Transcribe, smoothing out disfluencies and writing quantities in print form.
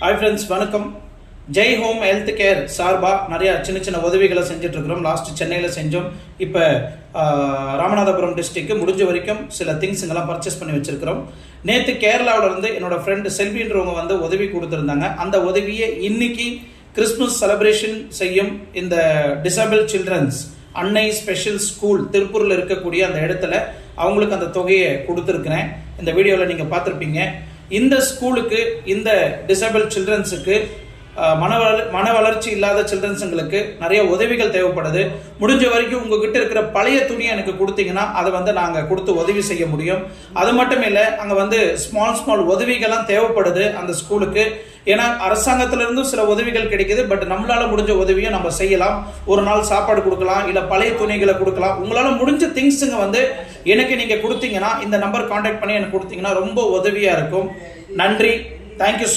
Hi friends, வணக்கம். Jai home health care சார்பாக நிறைய சின்ன உதவிகளை செஞ்சுட்டு இருக்கிறோம். லாஸ்ட் சென்னையில் செஞ்சோம். இப்போ ராமநாதபுரம் டிஸ்ட்ரிக்ட் முடிஞ்ச வரைக்கும் சில திங்ஸுங்கெல்லாம் பர்ச்சேஸ் பண்ணி வச்சிருக்கிறோம். நேற்று கேரளாவில் இருந்து என்னோட ஃப்ரெண்டு செல்வின்றவங்க வந்து உதவி கொடுத்துருந்தாங்க. அந்த உதவியை இன்னைக்கு கிறிஸ்துமஸ் செலிப்ரேஷன் செய்யும் இந்த டிசபிள் சில்ட்ரன்ஸ் அன்னை ஸ்பெஷல் ஸ்கூல் திருப்பூரில் இருக்கக்கூடிய அந்த இடத்துல அவங்களுக்கு அந்த தொகையை கொடுத்துருக்கிறேன். இந்த வீடியோவில் நீங்கள் பார்த்துருப்பீங்க. இந்த ஸ்கூலுக்கு, இந்த டிசபிள் சில்ட்ரன்ஸுக்கு, மன வளர்ச்சி இல்லாத சில்ட்ரன்ஸுங்களுக்கு நிறைய உதவிகள் தேவைப்படுது. முடிஞ்ச வரைக்கும் உங்ககிட்ட இருக்கிற பழைய துணியை எனக்கு கொடுத்தீங்கன்னா அதை வந்து நாங்கள் கொடுத்து உதவி செய்ய முடியும். அது மட்டும் இல்லை, அங்கே வந்து ஸ்மால் உதவிகள்லாம் தேவைப்படுது அந்த ஸ்கூலுக்கு. ஏன்னா அரசாங்கத்திலிருந்தும் சில உதவிகள் கிடைக்குது. பட் நம்மளால முடிஞ்ச உதவியும் நம்ம செய்யலாம். ஒரு நாள் சாப்பாடு கொடுக்கலாம், இல்லை பழைய துணிகளை கொடுக்கலாம். உங்களால முடிஞ்ச திங்ஸுங்க வந்து எனக்கு நீங்க கொடுத்தீங்கன்னா, இந்த நம்பர் கான்டாக்ட் பண்ணி எனக்கு கொடுத்தீங்கன்னா ரொம்ப உதவியா இருக்கும். நன்றி. தேங்க்யூ.